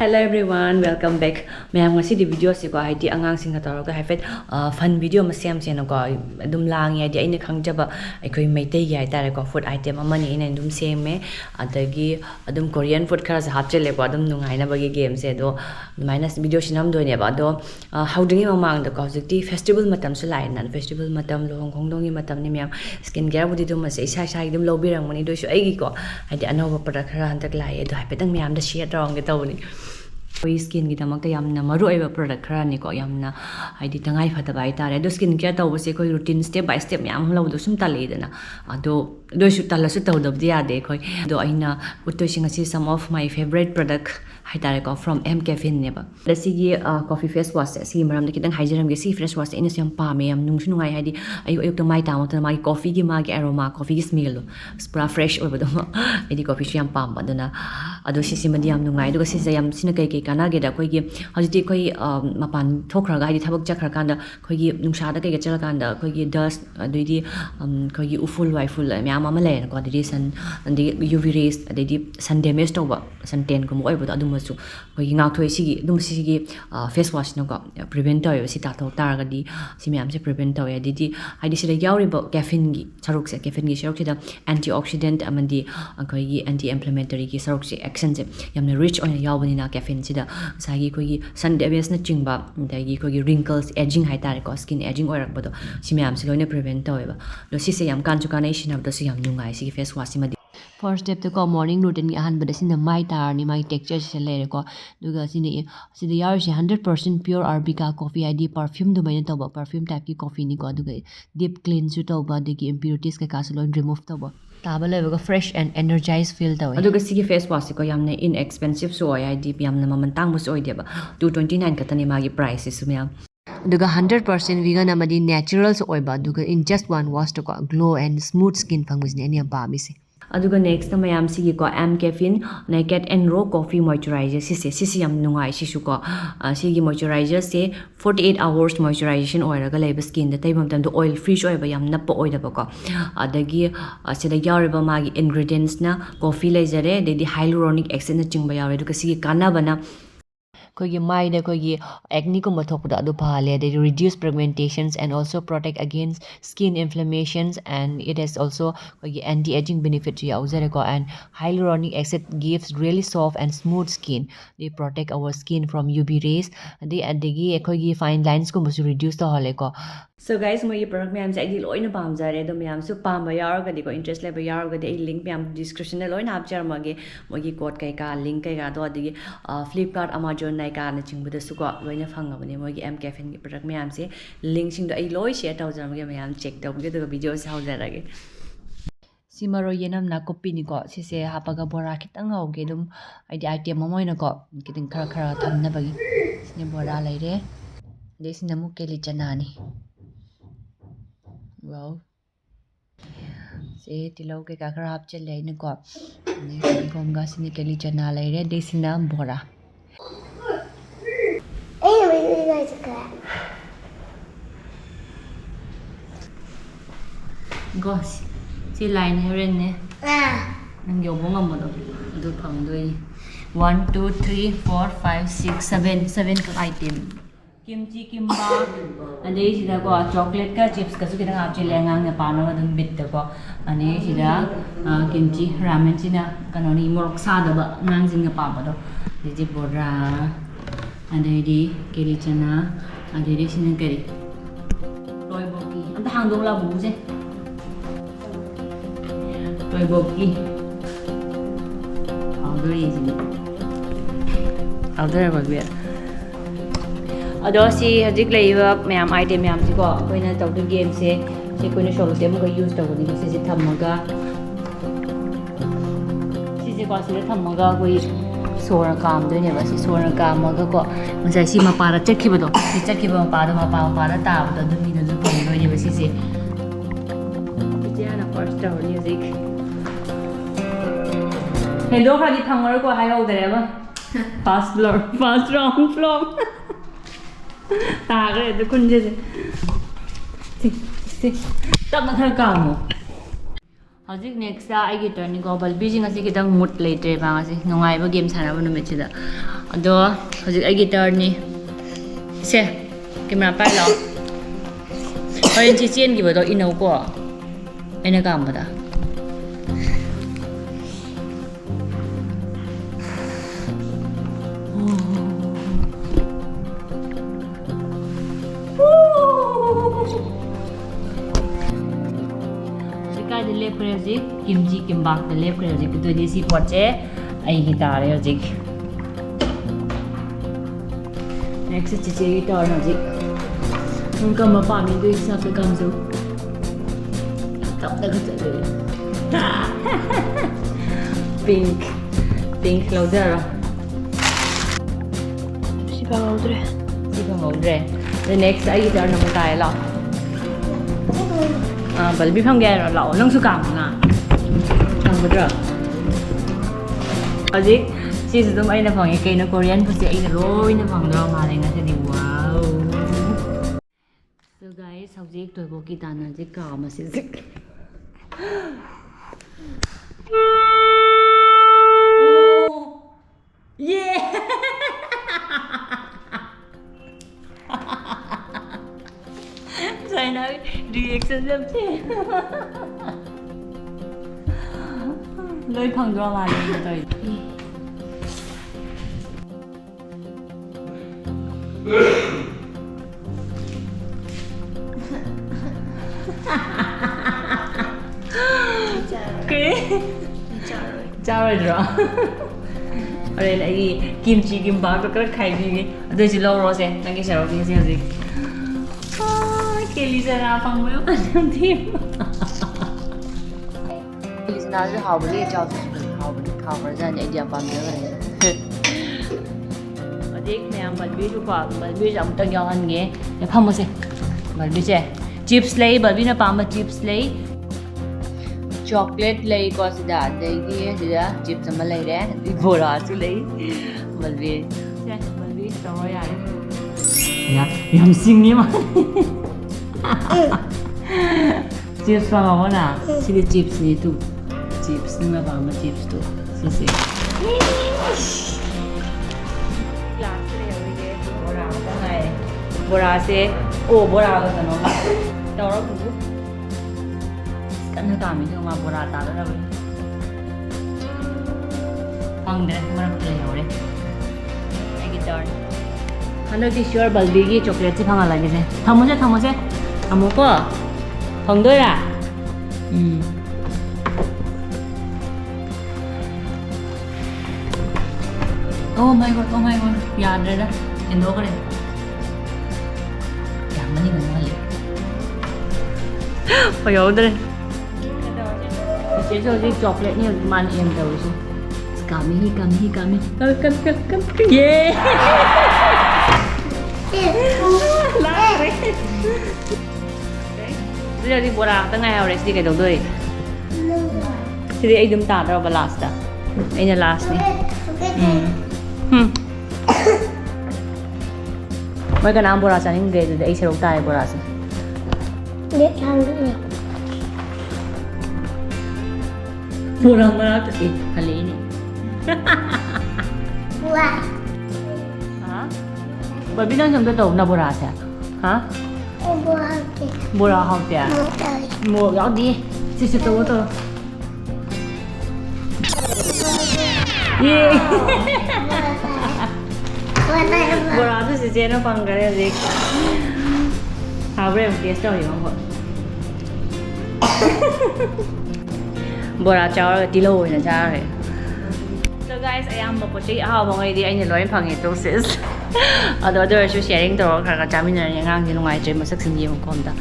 Hello everyone, welcome back. Mayam ngasi di video si ko ID angang sing hataraga haifet fun video ma sem sen ko adum langi ID aina khangjaba aikoi maitai gi aitare ko food item amani ina dum seme adagi adum Korean food khara sa hapchele ko adum nungai na bagi game se do minus video sinam do ne ba do howdingi mamang da ko jikti festival matam su lai nan festival matam lohong khongdongi matam ni myam skin care budi dum ma se isa sa dum lobirang mani do su ai gi ko ID anoba product khara hantak lai do haifetang myam da share tawang ge tawni koi skin gi damak ta yamna maru aiba product khara ni ko yamna haidi tangai phata bai tare do skin care taw se koi routine step by step yam lo do sum ta le dana ado do su tala su taw do dia de koi do aina utto singa si some of my favorite product haitare ko from mCaffeine ne ba da si gi coffee face wash si maram de kitang haijaram ge si fresh wash ina sem pa me yam nung su ngai haidi ayu ayuk to mai ta mo ta mai coffee gi ma gi aroma coffee gi smell spra fresh oiba do edi coffee su yam pam ba dana ado si madi yam nungai do si yam sina kai kai kana ge da koi gi hajiti koi mapan thokra ga haidi thabak chakra kanda koi gi nungsa da kai ga chala kanda koi gi dust adidi koi gi uful waiful myam ama le ko adidi sun andi UV rays adidi sun damage to ba sun tan ko mo oiba do adum su koi gi ngak thoi si gi dum si gi face wash no ko prevent to si ta thok tar ga di si myam se prevent to adidi haidi si da yauri ba caffeine gi saruk se caffeine gi saruk se da antioxidant amandi koi gi anti inflammatory gi saruk se action se yamna rich oina yawbani na caffeine sida sagi koi gi sun damage na chingba dagi koi gi wrinkles aging hai tare ko skin aging oirak bodo si myam se loina prevent to ba lo si se yam kan chukanation of the si yam nungai si face wash ma first step to ko morning routine gi ahan bada sin mai tar ni mai texture se lere ko duga sini sida yar se 100% pure arabica coffee id perfume do maina to ba perfume type ki coffee ni ko duga deep cleanse to ba de gi impurities ka ka so remove to ba taba level fresh and energized feel taw aduga sigi face wash ko yamna inexpensive so id yamna maman tang bus oi deba 229 katani magi price is myam aduga 100% vegan amadi natural so oi ba aduga in just one wash to ko glow and smooth skin phangusni ani ba mi se aduga next mayam sigi ko mCaffeine naked and raw coffee moisturizer si yam nungai si su ko sigi moisturizer se 48 hours moisturization oiraga leba skin da taibam tam do oil free oil ba yam nap oil da ko adagi sida yariba magi ingredients na coffee lejare de hyaluronic acid na chingba yare duka sigi kanabana koi mai da koi acne ko mathok da adu phale they reduce pigmentations and also protect against skin inflammations and it has also koi anti aging benefit ya uzare ko and hyaluronic acid gives really soft and smooth skin they protect our skin from UV rays they adigi koi fine lines ko musu reduce to hale ko so guys moi product myam sai di loina pam jare do myam su pam ba yar ga di ko interest le ba yar ga di link myam description le loina hap jar mage moi code kai ka link kai ga do adigi Flipkart Amazon nai ka na ching bu su ko loina phang ga ne moi mCaffeine gi product myam se link sing do ai loi share taw jar mage myam check taw ge do video sa hau jar ge simaro yenam na copy ni ko si se hapaga bora kitang hau ge dum ai di item mo na ko kiting khara khara tham na bagi sine bora lai re de sine mu keli chana ni wow se tilau ke ka khara hap chele ni ko ni gom ga sine keli chana lai re de sina bora gosh si line heren ne nang yo mo ngam do du phang doi 1 2 3 4 5 6 7 ka item kimchi kimbap ane sida ko chocolate ka chips ka su kidang ap chele ngang na pano dum bit da ko ane sida kimchi ramen sina kanoni morok sa da ba ngang jing pa ba do ji bora ane di keli chana ane di sina kari toy boki anta hang dong la bu je toy boki powder is powder ba be ado si hajik leiba myam item myam si ko koina taw de game se si koina solo te mo use taw ni si thamaga si ko si thamaga koi sora kam de ne ba si sora kam ga ko masai si ma para chekhi ba do si chekhi ba pa da ma pa da ta ba do mi do ko do ne ba si se Diana first taw music hello khadi thangar ko hai ho dare ba fast round floor ta cái con gì tao mà thay cả một How's next? I get turning go, but busy as you get mood later. No, I have a game sana no mechida. Ado, how's I get turning? Say, camera palo. Or in Chichian give it or in a go. In a gamma. The left music, kimchi kimbap, the left music, to this is what I guitar music. Next is guitar music. Don't come up on me, do something comes to. Stop the pink, louder. The next I guitar no style. Balbi phong ghe rồi lẩu nông su cảm à thằng bữa rồi ở dưới chị sử dụng anh là phòng cái nó Korean của chị anh là lôi nó phòng đâu mà này nó sẽ đi wow. So guys sau dưới tôi bộ guitar nó chỉ cào mà sẽ dịch yeah. Saya nak reaction jam je. Lôi phong drama lên rồi. Okay. Chào rồi. Ở đây lại kimchi kimbap các khai gì. Đây chỉ lâu rồi xem, đang cái sao cái gì. Kelly ra phòng mới ăn thêm thêm. Kelly nào sẽ học cái cho học rồi ra nhảy giờ bằng nữa này. Ở đây nè bạn biết chú quả bạn biết giống tăng nhau ăn nghe. Để phong một xem. Bạn biết chưa? Chips lay bạn biết nó bằng mà chips lay. Chocolate lay có gì đã đây kia gì đó chips mà lay đấy. Đi vô đó chú lấy. Bạn biết rồi à. Ya, yang sing ni mah. Chips pang apa na? Sini chips ni tu. Chips ni mah pang chips tu. Sisi. Class le awi ke bora ta ngai. Bora se, bora ka no ma. Tawra ku. Kan ka mi ma bora ta da wi. Pang de ma play ore. Ai guitar. 한국이 sure balbigi chocolate phang ala ge thamose amoko phangdora oh my god yaad ra endo kare yamani ganwale payodre che so chocolate ni man em daw so kami yeah lari. Bây giờ bora tao ngày rồi đi cái đầu đuôi. Thì ai đâm ta đâu vào last à? Ai là last này. Mấy cái nam bora sang những cái ai sẽ đầu tay bora sang. Để ăn được. Bora mà nó thì hali này. Bora. Bởi vì nó trong cái đầu là bora sao? Hả? Bora. Bora không thế? Mua gạo đi. Chỉ tôi thôi. Yeah. Bora tu sih nó bằng cái gì? Hào rem taste rồi không hả? Bora cháo tí lô này cha rồi. So guys, I am mapuchi ahawang di ay niloy pangitosis. Other sharing to kaka jamin na yang ang nilong ay masak singi yung konda.